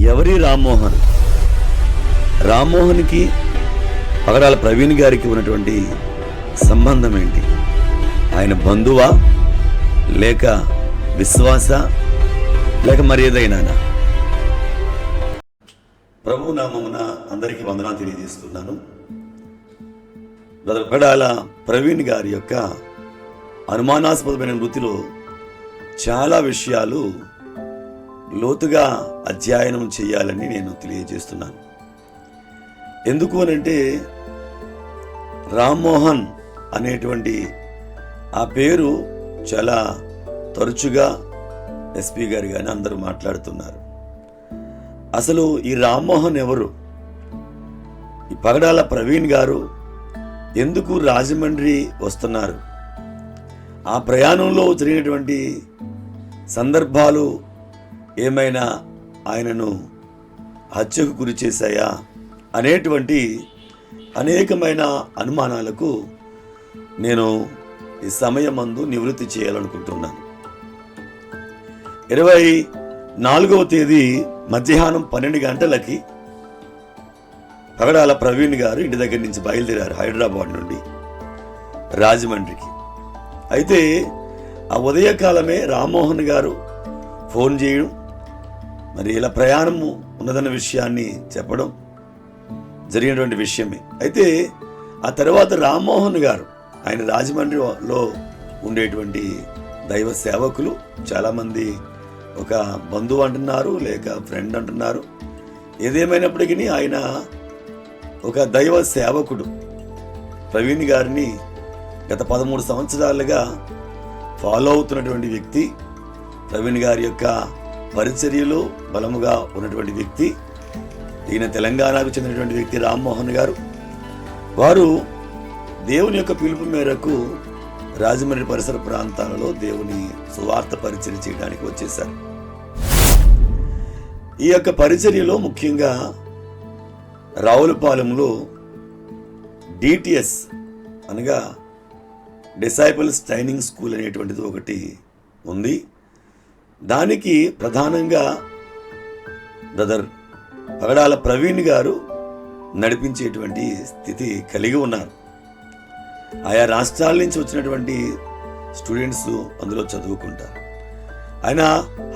ఎవరి రామ్మోహన్? రామ్మోహన్కి పగడాల ప్రవీణ్ గారికి ఉన్నటువంటి సంబంధం ఏంటి? ఆయన బంధువా, లేక విశ్వాస, లేక మరి ఏదైనా? ప్రభు నామమున అందరికీ వందనాలు తెలియజేస్తున్నాను. పగడాల ప్రవీణ్ గారి యొక్క అనుమానాస్పదమైన మృతిలో చాలా విషయాలు లోతుగా అధ్యయనం చేయాలని నేను తెలియజేస్తున్నాను. ఎందుకు అనంటే, రామ్మోహన్ అనేటువంటి ఆ పేరు చాలా తరచుగా ఎస్పీ గారు కానీ అందరూ మాట్లాడుతున్నారు. అసలు ఈ రామ్మోహన్ ఎవరు? ఈ పగడాల ప్రవీణ్ గారు ఎందుకు రాజమండ్రి వస్తున్నారు? ఆ ప్రయాణంలో జరిగినటువంటి సందర్భాలు ఏమైనా ఆయనను హత్యకు గురి చేశాయా అనేటువంటి అనేకమైన అనుమానాలకు నేను ఈ సమయమందు నివృత్తి చేయాలనుకుంటున్నాను. 24వ తేదీ మధ్యాహ్నం 12 గంటలకి పగడాల ప్రవీణ్ గారు ఇంటి దగ్గర నుంచి బయలుదేరారు హైదరాబాద్ నుండి రాజమండ్రికి. అయితే ఆ ఉదయకాలమే రామ్మోహన్ గారు ఫోన్ చేయడం, మరి ఇలా ప్రయాణము ఉన్నదన్న విషయాన్ని చెప్పడం జరిగినటువంటి విషయమే. అయితే ఆ తర్వాత రామ్మోహన్ గారు ఆయన రాజమండ్రిలో ఉండేటువంటి దైవ సేవకులు, చాలామంది ఒక బంధువు అంటున్నారు, లేక ఫ్రెండ్ అంటున్నారు. ఏదేమైనప్పటికీ ఆయన ఒక దైవ సేవకుడు. ప్రవీణ్ గారిని గత 13 సంవత్సరాలుగా ఫాలో అవుతున్నటువంటి వ్యక్తి, ప్రవీణ్ గారి యొక్క పరిచర్యలో బలముగా ఉన్నటువంటి వ్యక్తి. ఈయన తెలంగాణకు చెందినటువంటి వ్యక్తి రామ్మోహన్ గారు. వారు దేవుని యొక్క పిలుపు మేరకు రాజమండ్రి పరిసర ప్రాంతాలలో దేవుని సువార్త పరిచర్య చేయడానికి వచ్చేశారు. ఈ యొక్క పరిచర్యలో ముఖ్యంగా రావులపాలెంలో డిటిఎస్ అనగా డిసైపుల్స్ ట్రైనింగ్ స్కూల్ అనేటువంటిది ఒకటి ఉంది. దానికి ప్రధానంగా బ్రదర్ పగడాల ప్రవీణ్ గారు నడిపించేటువంటి స్థితి కలిగి ఉన్నారు. ఆయా రాష్ట్రాల నుంచి వచ్చినటువంటి స్టూడెంట్స్ అందులో చదువుకుంటారు. ఆయన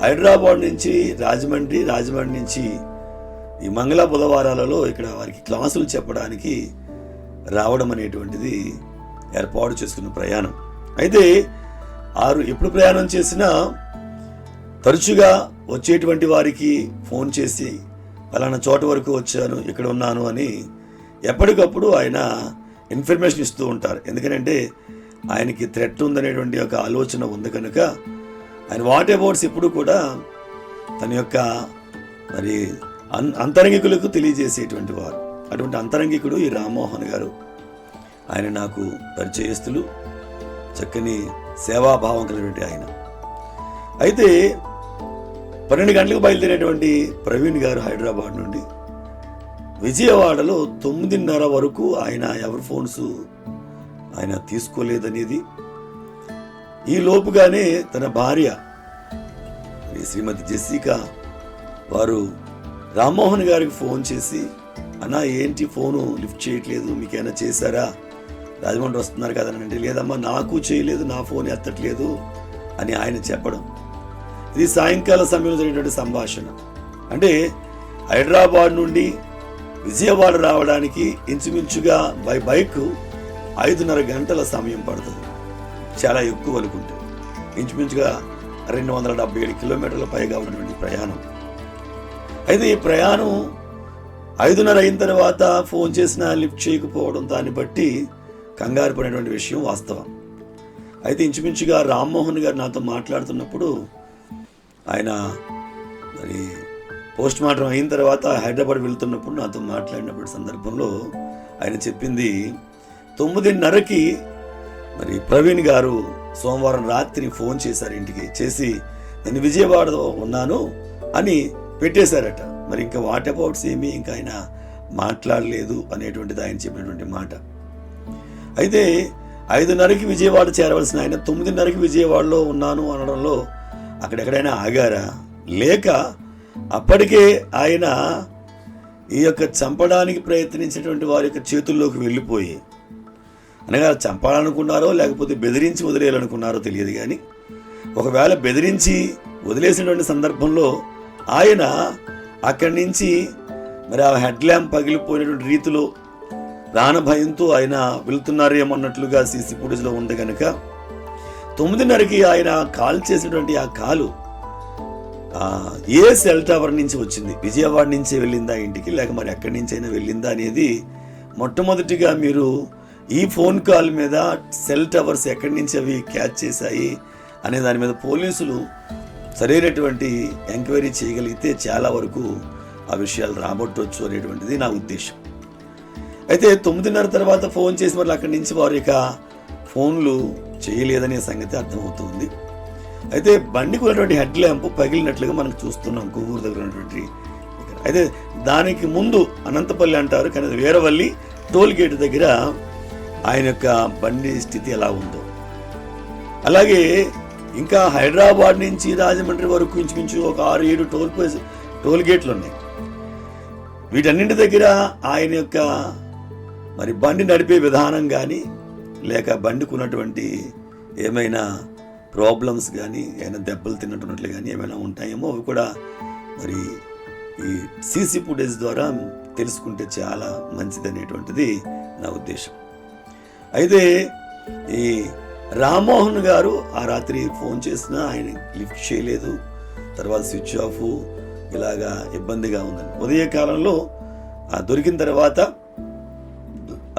హైదరాబాద్ నుంచి రాజమండ్రి నుంచి ఈ మంగళ బుధవారాలలో ఇక్కడ వారికి క్లాసులు చెప్పడానికి రావడం అనేటువంటిది ఏర్పాటు చేసుకున్న ప్రయాణం. అయితే ఎప్పుడు ప్రయాణం చేసినా తరచుగా వచ్చేటువంటి వారికి ఫోన్ చేసి పలానా చోట వరకు వచ్చాను, ఇక్కడ ఉన్నాను అని ఎప్పటికప్పుడు ఆయన ఇన్ఫర్మేషన్ ఇస్తూ ఉంటారు. ఎందుకంటే ఆయనకి థ్రెట్ ఉందనేటువంటి ఒక ఆలోచన ఉంది కనుక ఆయన వాట్ అబౌట్స్ ఎప్పుడు కూడా తన యొక్క మరి అంతరంగికులకు తెలియజేసేటువంటి వారు. అటువంటి అంతరంగికుడు ఈ రామ్మోహన్ గారు. ఆయన నాకు పరిచయస్తులు, చక్కని సేవాభావం కలిగినటువంటి ఆయన. అయితే 12 గంటలకు బయలుదేరేటువంటి ప్రవీణ్ గారు హైదరాబాద్ నుండి విజయవాడలో 9:30 వరకు ఆయన ఎవరి ఫోన్స్ ఆయన తీసుకోలేదనేది, ఈ లోపుగానే తన భార్య శ్రీమతి జెసికా వారు రామ్మోహన్ గారికి ఫోన్ చేసి, అన్నా ఏంటి ఫోను లిఫ్ట్ చేయట్లేదు, మీకేమైనా చేశారా, రాజమండ్రి వస్తున్నారు కదా అంటే, లేదమ్మా నాకు చేయలేదు, నా ఫోన్ ఎత్తట్లేదు అని ఆయన చెప్పడం. ఇది సాయంకాల సమయంలో జరిగినటువంటి సంభాషణ. అంటే హైదరాబాద్ నుండి విజయవాడ రావడానికి ఇంచుమించుగా బైక్ 5:30 గంటల సమయం పడుతుంది. చాలా ఎక్కువ అనుకుంటే ఇంచుమించుగా 277 కిలోమీటర్ల పైగా ఉన్నటువంటి ప్రయాణం. అయితే ఈ ప్రయాణం 5:30 అయిన తర్వాత ఫోన్ చేసినా లిఫ్ట్ చేయకపోవడం, దాన్ని బట్టి కంగారు పడినటువంటి విషయం వాస్తవం. అయితే ఇంచుమించుగా రామ్మోహన్ గారు నాతో మాట్లాడుతున్నప్పుడు, ఆయన మరి పోస్ట్ మార్టం అయిన తర్వాత హైదరాబాద్ వెళ్తున్నప్పుడు నాతో మాట్లాడినప్పుడు సందర్భంలో ఆయన చెప్పింది, 9:30కి మరి ప్రవీణ్ గారు సోమవారం రాత్రి ఫోన్ చేశారు ఇంటికి. చేసి నేను విజయవాడలో ఉన్నాను అని పెట్టేశారట. మరి ఇంకా వాట్ అబౌట్స్ ఏమీ ఇంకా ఆయన మాట్లాడలేదు అనేటువంటిది ఆయన చెప్పినటువంటి మాట. అయితే 5:30కి విజయవాడ చేరవలసిన ఆయన 9:30కి విజయవాడలో ఉన్నాను అనడంలో అక్కడెక్కడైనా ఆగారా, లేక అప్పటికే ఆయన ఈ యొక్క చంపడానికి ప్రయత్నించినటువంటి వారి యొక్క చేతుల్లోకి వెళ్ళిపోయి, అనగా చంపాలనుకున్నారో లేకపోతే బెదిరించి వదిలేయాలనుకున్నారో తెలియదు, కానీ ఒకవేళ బెదిరించి వదిలేసినటువంటి సందర్భంలో ఆయన అక్కడి నుంచి మరి ఆ హెడ్ ల్యాంప్ పగిలిపోయినటువంటి రీతిలో ప్రాణభయంతో ఆయన వెళ్తున్నారేమన్నట్లుగా సీసీ ఫుటేజ్లో ఉంది కనుక 9:30కి ఆయన కాల్ చేసినటువంటి ఆ కాలు ఏ సెల్ టవర్ నుంచి వచ్చింది, విజయవాడ నుంచి వెళ్ళిందా ఇంటికి, లేక మరి ఎక్కడి నుంచి అయినా వెళ్ళిందా అనేది మొట్టమొదటిగా మీరు ఈ ఫోన్ కాల్ మీద సెల్ టవర్స్ ఎక్కడి నుంచి అవి క్యాచ్ చేశాయి అనే దాని మీద పోలీసులు సరైనటువంటి ఎంక్వైరీ చేయగలిగితే చాలా వరకు ఆ విషయాలు రాబట్టవచ్చు అనేటువంటిది నా ఉద్దేశం. అయితే 9:30 తర్వాత ఫోన్ చేసి మరి అక్కడి నుంచి వారు ఇక ఫోన్లు చేయలేదనే సంగతి అర్థమవుతుంది. అయితే బండికి ఉన్నటువంటి హెడ్ ల్యాంప్ పగిలినట్లుగా మనకు చూస్తున్నాం కొవ్వూరు దగ్గర ఉన్నటువంటి. అయితే దానికి ముందు అనంతపల్లి అంటారు, కానీ అది వీరవల్లి టోల్ గేట్ దగ్గర ఆయన యొక్క బండి స్థితి ఎలా ఉందో. అలాగే ఇంకా హైదరాబాద్ నుంచి రాజమండ్రి వరకు ఇంచుమించు ఒక 6-7 టోల్ గేట్లు ఉన్నాయి. వీటన్నింటి దగ్గర ఆయన యొక్క మరి బండి నడిపే విధానం కానీ, లేక బండికి ఉన్నటువంటి ఏమైనా ప్రాబ్లమ్స్ కానీ, ఏమైనా దెబ్బలు తిన్నట్టున్నట్లు కానీ ఏమైనా ఉంటాయేమో అవి కూడా మరి ఈ సీసీ ఫుటేజ్ ద్వారా తెలుసుకుంటే చాలా మంచిది అనేటువంటిది నా ఉద్దేశం. అయితే ఈ రామ్మోహన్ గారు ఆ రాత్రి ఫోన్ చేసినా ఆయన లిఫ్ట్ చేయలేదు, తర్వాత స్విచ్ ఆఫ్, ఇలాగా ఇబ్బందిగా ఉందని. ఉదయకాలంలో దొరికిన తర్వాత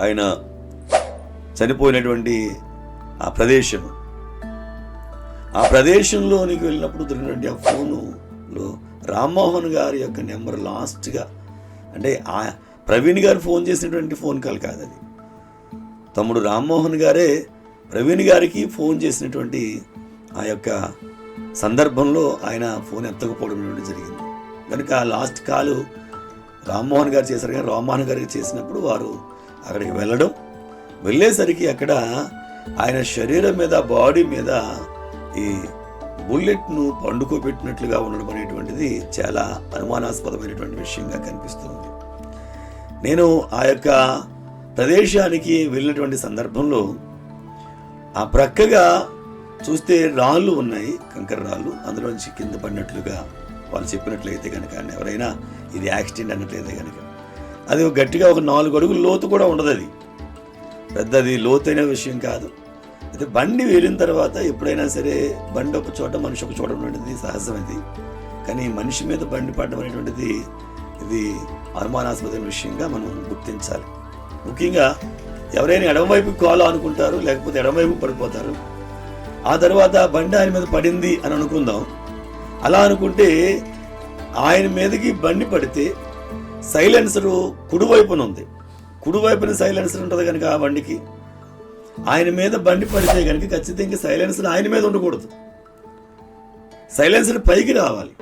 ఆయన చనిపోయినటువంటి ఆ ప్రదేశంలోనికి వెళ్ళినప్పుడు దొరికినటువంటి ఆ ఫోనులో రామ్మోహన్ గారి యొక్క నెంబర్ లాస్ట్గా, అంటే ప్రవీణ్ గారు ఫోన్ చేసినటువంటి ఫోన్ కాల్ కాదు అది, తమ్ముడు రామ్మోహన్ గారే ప్రవీణ్ గారికి ఫోన్ చేసినటువంటి ఆ యొక్క సందర్భంలో ఆయన ఫోన్ ఎత్తకపోవడం జరిగింది. కనుక ఆ లాస్ట్ కాలు రామ్మోహన్ గారు చేశారు, కానీ రామ్మోహన్ గారికి చేసినప్పుడు వారు అక్కడికి వెళ్ళేసరికి అక్కడ ఆయన శరీరం మీద, బాడీ మీద ఈ బుల్లెట్ను పండుకోబెట్టినట్లుగా ఉండడం అనేటువంటిది చాలా అనుమానాస్పదమైనటువంటి విషయంగా కనిపిస్తుంది. నేను ఆ యొక్క ప్రదేశానికి వెళ్ళినటువంటి సందర్భంలో ఆ ప్రక్కగా చూస్తే రాళ్ళు ఉన్నాయి, కంకర రాళ్ళు, అందులోంచి కింద పడినట్లుగా వాళ్ళు చెప్పినట్లయితే కనుక, ఎవరైనా ఇది యాక్సిడెంట్ అన్నట్లయితే కనుక అది గట్టిగా ఒక 4 అడుగుల లోతు కూడా ఉండదు, అది పెద్దది లోతైన విషయం కాదు. అయితే బండి వెళ్ళిన తర్వాత ఎప్పుడైనా సరే బండి ఒక చోట మనిషి ఒక చోట ఉన్నటువంటిది సహజమైంది, కానీ మనిషి మీద బండి పడడం అనేటువంటిది ఇది అనుమానాస్పదమైన విషయంగా మనం గుర్తించాలి. ముఖ్యంగా ఎవరైనా ఎడమవైపు కాలు అనుకుంటారు, లేకపోతే ఎడమవైపు పడిపోతారు. ఆ తర్వాత బండి ఆయన మీద పడింది అని అనుకుందాం. అలా అనుకుంటే ఆయన మీదకి బండి పడితే సైలెన్సరు కుడివైపున ఉంది, కుడివైపున సైలెన్సర్ ఉంటుంది కనుక ఆ బండికి ఆయన మీద బండి పడితే కనుక ఖచ్చితంగా సైలెన్సర్ ఆయన మీద ఉండకూడదు, సైలెన్సర్ పైకి రావాలి.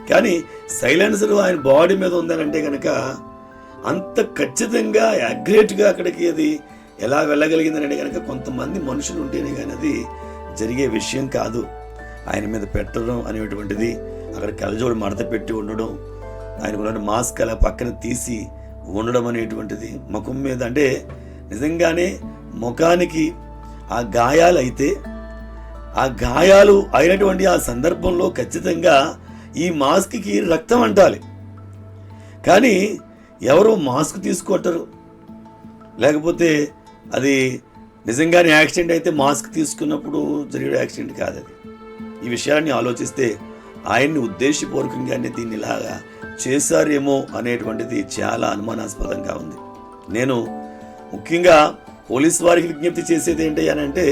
కానీ సైలెన్సర్ ఆయన బాడీ మీద ఉందనంటే కనుక అంత ఖచ్చితంగా యాక్యురేట్గా అక్కడికి అది ఎలా వెళ్ళగలిగిందనంటే కనుక కొంతమంది మనుషులు ఉంటేనే కానీ అది జరిగే విషయం కాదు. ఆయన మీద పెట్టడం అనేటువంటిది, అక్కడ కళ్ళజోడు మడత పెట్టి ఉండడం, ఆయనకున్న మాస్క్ అలా పక్కన తీసి ఉండడం అనేటువంటిది, ముఖం మీద అంటే నిజంగానే ముఖానికి ఆ గాయాలు అయితే ఆ గాయాలు అయినటువంటి ఆ సందర్భంలో ఖచ్చితంగా ఈ మాస్క్కి రక్తం అంటాలి. కానీ ఎవరు మాస్క్ తీసుకుంటారు, లేకపోతే అది నిజంగానే యాక్సిడెంట్ అయితే మాస్క్ తీసుకున్నప్పుడు జరిగే యాక్సిడెంట్ కాదు అది. ఈ విషయాన్ని ఆలోచిస్తే ఆయన్ని ఉద్దేశపూర్వకంగానే దీన్ని ఇలాగా చేశారేమో అనేటువంటిది చాలా అనుమానాస్పదంగా ఉంది. నేను ముఖ్యంగా పోలీసు వారికి విజ్ఞప్తి చేసేది ఏంటి అని అంటే,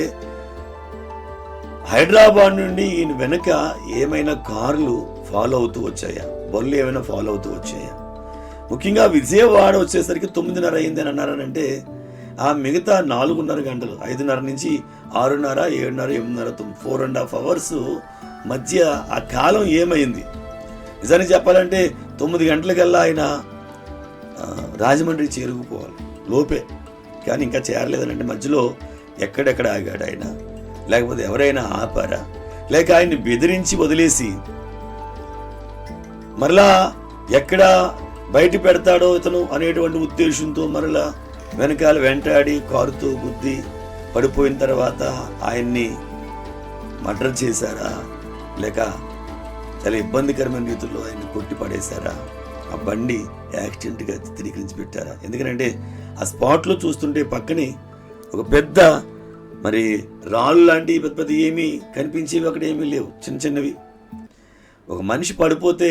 హైదరాబాద్ నుండి ఈయన వెనక ఏమైనా కార్లు ఫాలో అవుతూ వచ్చాయా, బళ్ళు ఏమైనా ఫాలో అవుతూ వచ్చాయా, ముఖ్యంగా విజయవాడ వచ్చేసరికి 9:30 అయింది అని అన్నారనంటే ఆ మిగతా 4.5 గంటలు 5:30 నుంచి 6:30, 7:30, 8:30, 4.5 అవర్స్ మధ్య ఆ కాలం ఏమైంది? నిజానికి చెప్పాలంటే 9 గంటలకల్లా ఆయన రాజమండ్రి చేరుకుపోవాలి లోపే, కానీ ఇంకా చేరలేదనంటే మధ్యలో ఎక్కడెక్కడ ఆగాడు ఆయన, లేకపోతే ఎవరైనా ఆపారా, లేక ఆయన్ని బెదిరించి వదిలేసి మరలా ఎక్కడ బయట పెడతాడో ఇతను అనేటువంటి ఉద్దేశంతో మరలా వెనకాల వెంటాడి కారుతో గుద్ది పడిపోయిన తర్వాత ఆయన్ని మర్డర్ చేశారా, లేక చాలా ఇబ్బందికరమైన రీతిలో ఆయన్ని కొట్టి పడేశారా, ఆ బండి యాక్సిడెంట్గా చిత్రీకరించి పెట్టారా? ఎందుకంటే ఆ స్పాట్లో చూస్తుంటే పక్కనే ఒక పెద్ద మరి రాళ్ళు లాంటి పెద్ద పెద్ద ఏమీ కనిపించేవి అక్కడ ఏమీ లేవు, చిన్న చిన్నవి. ఒక మనిషి పడిపోతే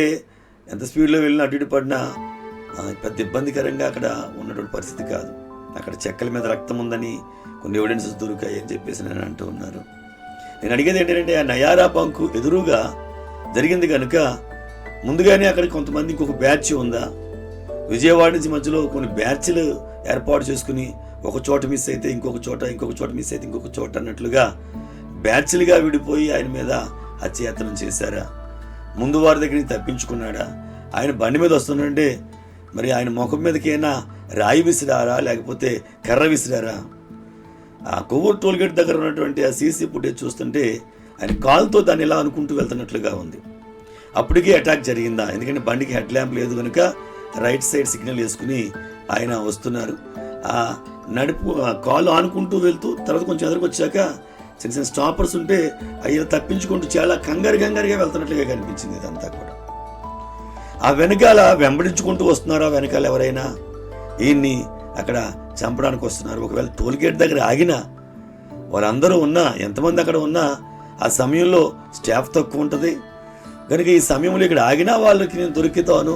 ఎంత స్పీడ్లో వెళ్ళినా అటు ఇటు పడినా పెద్ద ఇబ్బందికరంగా అక్కడ ఉన్నటువంటి పరిస్థితి కాదు. అక్కడ చెక్కల మీద రక్తం ఉందని కొన్ని ఎవిడెన్సెస్ దొరికాయి అని చెప్పేసి నేను అంటూ ఉన్నారు. నేను అడిగేది ఏంటంటే ఆ నయారా బంకు ఎదురుగా జరిగింది కనుక ముందుగానే అక్కడ కొంతమంది ఇంకొక బ్యాచ్ ఉందా, విజయవాడ నుంచి మధ్యలో కొన్ని బ్యాచ్లు ఏర్పాటు చేసుకుని ఒక చోట మిస్ అయితే ఇంకొక చోట మిస్ అయితే ఇంకొక చోట అన్నట్లుగా బ్యాచ్లుగా విడిపోయి ఆయన మీద హత్యాయత్నం చేశారా? ముందు వారి దగ్గర నుంచి తప్పించుకున్నాడా? ఆయన బండి మీద వస్తుందంటే మరి ఆయన ముఖం మీదకైనా రాయి విసిరారా, లేకపోతే కర్ర విసిరారా? ఆ కొవ్వూరు టోల్గేట్ దగ్గర ఉన్నటువంటి ఆ సీసీ ఫుటేజ్ చూస్తుంటే ఆయన కాల్తో దాన్ని ఇలా అనుకుంటూ వెళ్తున్నట్లుగా ఉంది. అప్పటికే అటాక్ జరిగిందా? ఎందుకంటే బండికి హెడ్ ల్యాంప్ లేదు కనుక రైట్ సైడ్ సిగ్నల్ వేసుకుని ఆయన వస్తున్నారు. ఆ కాలు ఆనుకుంటూ వెళ్తూ తర్వాత కొంచెం ఎదురుకు వచ్చాక చిన్న చిన్న స్టాపర్స్ ఉంటే అయ్యా తప్పించుకుంటూ చాలా కంగారుగా వెళ్తున్నట్లుగా కనిపించింది ఇదంతా కూడా. ఆ వెనకాల వెంబడించుకుంటూ వస్తున్నారా వెనకాల ఎవరైనా ఈయన్ని అక్కడ చంపడానికి వస్తున్నారు. ఒకవేళ టోల్గేట్ దగ్గర ఆగినా వాళ్ళందరూ ఉన్నా, ఎంతమంది అక్కడ ఉన్నా ఆ సమయంలో స్టాఫ్ తక్కువ ఉంటుంది కనుక ఈ సమయంలో ఇక్కడ ఆగినా వాళ్ళకి నేను దొరికితాను,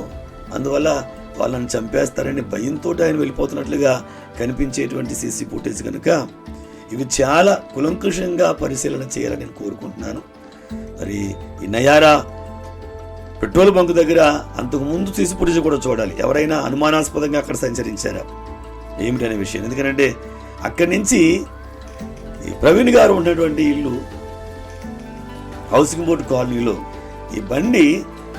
అందువల్ల వాళ్ళని చంపేస్తారని భయంతో ఆయన వెళ్ళిపోతున్నట్లుగా కనిపించేటువంటి సీసీ ఫుటేజ్ కనుక ఇవి చాలా కులంకుషంగా పరిశీలన చేయాలని నేను కోరుకుంటున్నాను. మరి ఈ నయారా పెట్రోల్ బంక్ దగ్గర అంతకు ముందు సీసీ ఫుటేజ్ కూడా చూడాలి. ఎవరైనా అనుమానాస్పదంగా అక్కడ సంచరించారా ఏమిటనే విషయం. ఎందుకంటే అక్కడి నుంచి ఈ ప్రవీణ్ గారు ఉన్నటువంటి ఇల్లు హౌసింగ్ బోర్డు కాలనీలో ఈ బండి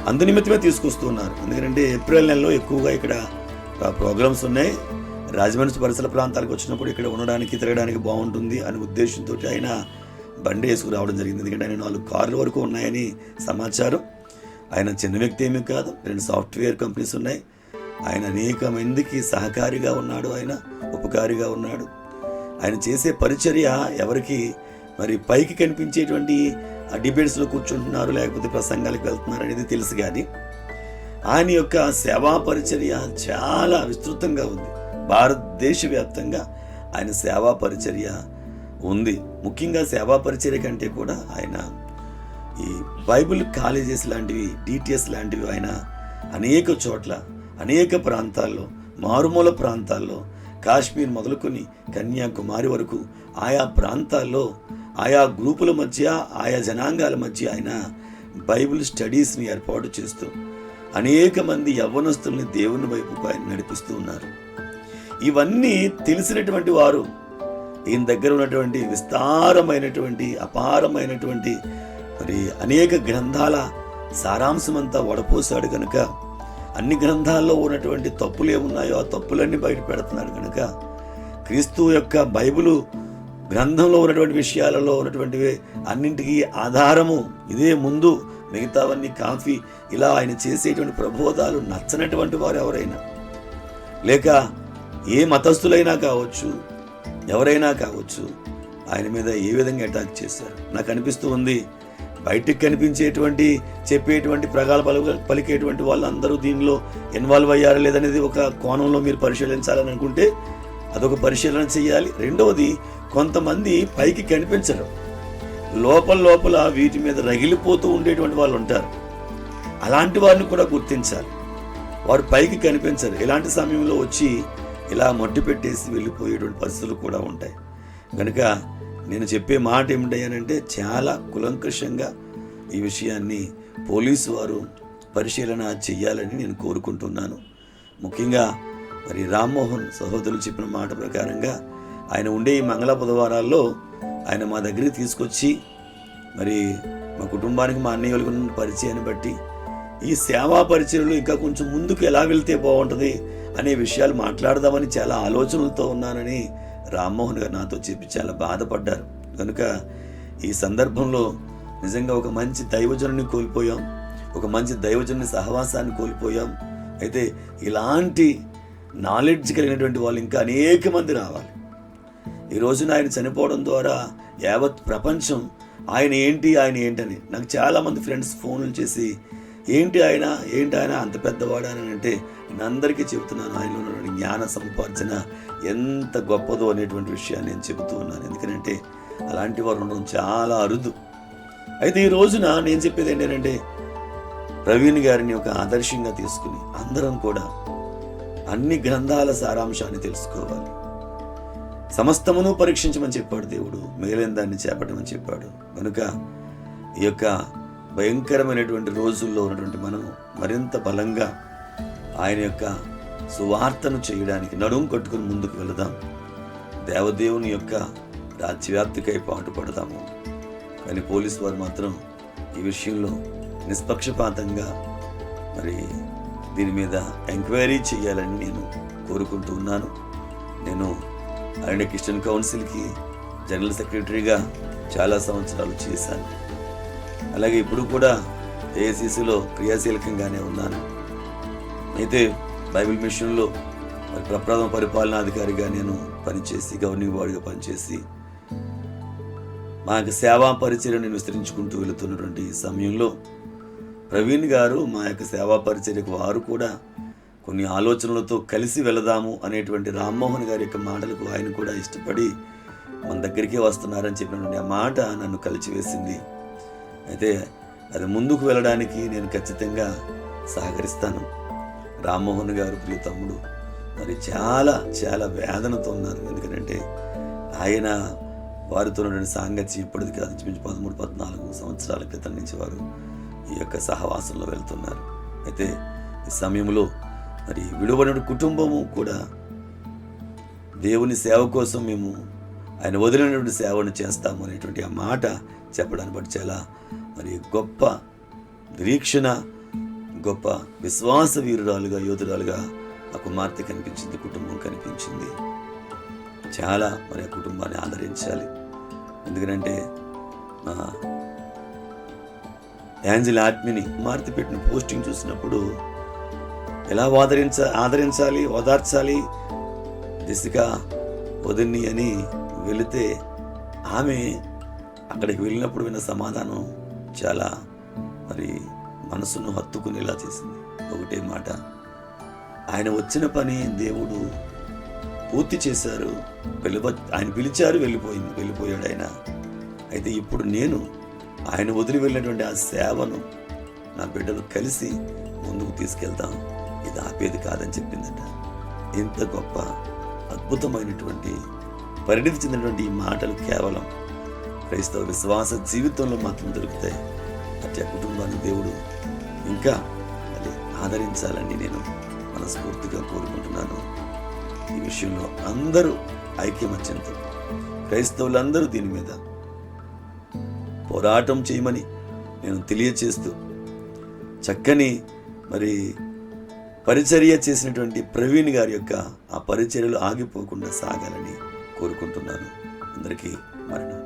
అందునిమిత్తమే తీసుకొస్తున్నారు. ఎందుకంటే ఏప్రిల్ నెలలో ఎక్కువగా ఇక్కడ ప్రోగ్రామ్స్ ఉన్నాయి. రాజమండ్రి పరిసర ప్రాంతాలకు వచ్చినప్పుడు ఇక్కడ ఉండడానికి తిరగడానికి బాగుంటుంది అనే ఉద్దేశంతో ఆయన బండి వేసుకురావడం జరిగింది. ఎందుకంటే ఆయన 4 కార్ల వరకు ఉన్నాయని సమాచారం. ఆయన చిన్న వ్యక్తి ఏమీ కాదు, 2 సాఫ్ట్వేర్ కంపెనీస్ ఉన్నాయి. ఆయన అనేక మందికి సహకారిగా ఉన్నాడు, ఆయన ఉపకారిగా ఉన్నాడు. ఆయన చేసే పరిచర్య ఎవరికి మరి పైకి కనిపించేటువంటి ఆ డిబేట్స్లో కూర్చుంటున్నారు లేకపోతే ప్రసంగాలకు వెళ్తున్నారు అనేది తెలుసు, కానీ ఆయన యొక్క సేవా పరిచర్య చాలా విస్తృతంగా ఉంది. భారతదేశ వ్యాప్తంగా ఆయన సేవా పరిచర్య ఉంది. ముఖ్యంగా సేవా పరిచర్య కంటే కూడా ఆయన ఈ బైబిల్ కాలేజెస్ లాంటివి, డిటిఎస్ లాంటివి ఆయన అనేక చోట్ల అనేక ప్రాంతాల్లో, మారుమూల ప్రాంతాల్లో, కాశ్మీర్ మొదలుకొని కన్యాకుమారి వరకు ఆయా ప్రాంతాల్లో ఆయా గ్రూపుల మధ్య ఆయా జనాంగాల మధ్య ఆయన బైబిల్ స్టడీస్ని ఏర్పాటు చేస్తూ అనేక మంది యవ్వనస్తుల్ని దేవుని వైపుకు ఆయన నడిపిస్తూ ఉన్నారు. ఇవన్నీ తెలిసినటువంటి వారు ఈయన దగ్గర ఉన్నటువంటి విస్తారమైనటువంటి అపారమైనటువంటి మరి అనేక గ్రంథాల సారాంశమంతా వడపోసాడు కనుక అన్ని గ్రంథాల్లో ఉన్నటువంటి తప్పులు ఏమున్నాయో ఆ తప్పులన్నీ బయట పెడుతున్నాడు కనుక క్రీస్తు యొక్క బైబిలు గ్రంథంలో ఉన్నటువంటి విషయాలలో ఉన్నటువంటివి అన్నింటికీ ఆధారము ఇదే, ముందు మిగతావన్నీ కాఫీ. ఇలా ఆయన చేసేటువంటి ప్రబోధాలు నచ్చనటువంటి వారు ఎవరైనా, లేక ఏ మతస్థులైనా కావచ్చు, ఎవరైనా కావచ్చు, ఆయన మీద ఏ విధంగా అటాక్ చేశారు నాకు అనిపిస్తూ ఉంది. బయటికి కనిపించేటువంటి చెప్పేటువంటి ప్రగాలు పలికేటువంటి వాళ్ళందరూ దీనిలో ఇన్వాల్వ్ అయ్యారా లేదనేది ఒక కోణంలో మీరు పరిశీలించాలని అనుకుంటే అదొక పరిశీలన చేయాలి. రెండవది, కొంతమంది పైకి కనిపించరు, లోపల వీటి మీద రగిలిపోతూ ఉండేటువంటి వాళ్ళు ఉంటారు. అలాంటి వారిని కూడా గుర్తించాలి. వారు పైకి కనిపించరు, ఇలాంటి సమయంలో వచ్చి ఇలా మట్టి పెట్టేసి వెళ్ళిపోయేటువంటి పరిస్థితులు కూడా ఉంటాయి. కనుక నేను చెప్పే మాట ఏమిటంటే చాలా కులంకషంగా ఈ విషయాన్ని పోలీసు వారు పరిశీలన చెయ్యాలని నేను కోరుకుంటున్నాను. ముఖ్యంగా మరి రామ్మోహన్ సహోదరులు చెప్పిన మాట ప్రకారంగా ఆయన ఉండే ఈ మంగళ బుధవారాల్లో ఆయన మా దగ్గరికి తీసుకొచ్చి మరి మా కుటుంబానికి మా అన్నయ్య వాళ్ళకి ఉన్న పరిచయాన్ని బట్టి ఈ సేవా పరిచయలు ఇంకా కొంచెం ముందుకు ఎలా వెళ్తే బాగుంటుంది అనే విషయాలు మాట్లాడదామని చాలా ఆలోచనలతో ఉన్నానని రామ్మోహన్ గారు నాతో చెప్పి చాలా బాధపడ్డారు. కనుక ఈ సందర్భంలో నిజంగా ఒక మంచి దైవజనుని కోల్పోయాం, ఒక మంచి దైవజనుని సహవాసాన్ని కోల్పోయాం. అయితే ఇలాంటి నాలెడ్జ్ కలిగినటువంటి వాళ్ళు ఇంకా అనేక మంది రావాలి. ఈ రోజున ఆయన చనిపోవడం ద్వారా యావత్ ప్రపంచం ఆయన ఏంటని నాకు చాలామంది ఫ్రెండ్స్ ఫోన్లు చేసి ఏంటి ఆయన అంత పెద్దవాడు అని అంటే, నేను అందరికీ చెబుతున్నాను, ఆయనలో ఉన్నటువంటి జ్ఞాన సముపార్జన ఎంత గొప్పదో అనేటువంటి విషయాన్ని నేను చెబుతూ ఉన్నాను. ఎందుకంటే అలాంటి వారు ఉండడం చాలా అరుదు. అయితే ఈ రోజున నేను చెప్పేది ఏంటంటే, ప్రవీణ్ గారిని ఒక ఆదర్శంగా తీసుకుని అందరం కూడా అన్ని గ్రంథాల సారాంశాన్ని తెలుసుకోవాలి. సమస్తమును పరీక్షించమని చెప్పాడు దేవుడు, మిగిలిన దాన్ని చేపట్టమని చెప్పాడు. కనుక ఈ యొక్క భయంకరమైనటువంటి రోజుల్లో ఉన్నటువంటి మనం మరింత బలంగా ఆయన యొక్క సువార్తను చేయడానికి నడుం కట్టుకుని ముందుకు వెళదాం. దేవదేవుని యొక్క రాజ్యవ్యాప్తికై పాటుపడదాము. కానీ పోలీసు వారు మాత్రం ఈ విషయంలో నిష్పక్షపాతంగా మరి దీని మీద ఎంక్వైరీ చేయాలని నేను కోరుకుంటూ ఉన్నాను. నేను అరణ్య క్రిస్టియన్ కౌన్సిల్కి జనరల్ సెక్రటరీగా చాలా సంవత్సరాలు చేశాను. అలాగే ఇప్పుడు కూడా ఏఐసిసిలో క్రియాశీలకంగానే ఉన్నాను. అయితే బైబిల్ మిషన్లో మరి ప్రప్రథమ పరిపాలనాధికారిగా నేను పనిచేసి, గవర్నింగ్ బాడీగా పనిచేసి మా యొక్క సేవా పరిచర్యను నేను విస్తరించుకుంటూ వెళుతున్నటువంటి సమయంలో ప్రవీణ్ గారు మా యొక్క సేవా పరిచర్యకు వారు కూడా కొన్ని ఆలోచనలతో కలిసి వెళదాము అనేటువంటి రామ్మోహన్ గారి యొక్క మాటలకు ఆయన కూడా ఇష్టపడి మన దగ్గరికే వస్తున్నారని చెప్పినటువంటి ఆ మాట నన్ను కలిచివేసింది. అయితే అది ముందుకు వెళ్ళడానికి నేను ఖచ్చితంగా సహకరిస్తాను. రామ్మోహన్ గారు ప్రియ తమ్ముడు మరి చాలా చాలా వేదనతో ఉన్నారు. ఎందుకంటే ఆయన వారితో ఉన్నటువంటి సాంగత్యం ఇప్పటిది కాదు, 13-14 సంవత్సరాల క్రితం నుంచి వారు ఈ యొక్క సహవాసంలో వెళ్తున్నారు. అయితే ఈ సమయంలో మరి విడువబడిన కుటుంబము కూడా దేవుని సేవ కోసం మేము ఆయన వదిలినటువంటి సేవను చేస్తాము అనేటువంటి ఆ మాట చెప్పడాన్ని బట్టి చాలా మరి గొప్ప నిరీక్షణ, గొప్ప విశ్వాస వీరురాలుగా, యోధురాలుగా ఆ కుమార్తె కనిపించింది, కుటుంబం కనిపించింది. చాలా మరి ఆ కుటుంబాన్ని ఆదరించాలి. ఎందుకంటే యాంజెల్ ఆత్మిని కుమార్తె పెట్టిన పోస్టింగ్ చూసినప్పుడు ఎలా ఆదరించాలి, ఓదార్చాలి దిశగా వదిన్ని అని వెళితే ఆమె అక్కడికి వెళ్ళినప్పుడు విన్న సమాధానం చాలా మరి మనసును హత్తుకునేలా చేసింది. ఒకటే మాట, ఆయన వచ్చిన పని దేవుడు పూర్తి చేశారు, ఆయన పిలిచారు, వెళ్ళిపోయాడు ఆయన. అయితే ఇప్పుడు నేను ఆయన వదిలి వెళ్ళినటువంటి ఆ సేవను నా బిడ్డలు కలిసి ముందుకు తీసుకెళ్తాం, ఇది ఆపేది కాదని చెప్పిందట. ఇంత గొప్ప అద్భుతమైనటువంటి పరిణితి చెందినటువంటి ఈ మాటలు కేవలం క్రైస్తవ విశ్వాస జీవితంలో మాత్రం దొరుకుతాయి. అట్లా కుటుంబాన్ని దేవుడు ఇంకా అది ఆదరించాలని నేను మనస్ఫూర్తిగా కోరుకుంటున్నాను. ఈ విషయంలో అందరూ ఐక్యమత్యంతో, క్రైస్తవులందరూ దీని మీద పోరాటం చేయమని నేను తెలియచేస్తూ, చక్కని మరి పరిచర్య చేసినటువంటి ప్రవీణ్ గారి యొక్క ఆ పరిచర్యలు ఆగిపోకుండా సాగాలని కోరుకుంటున్నాను. అందరికీ మరణం.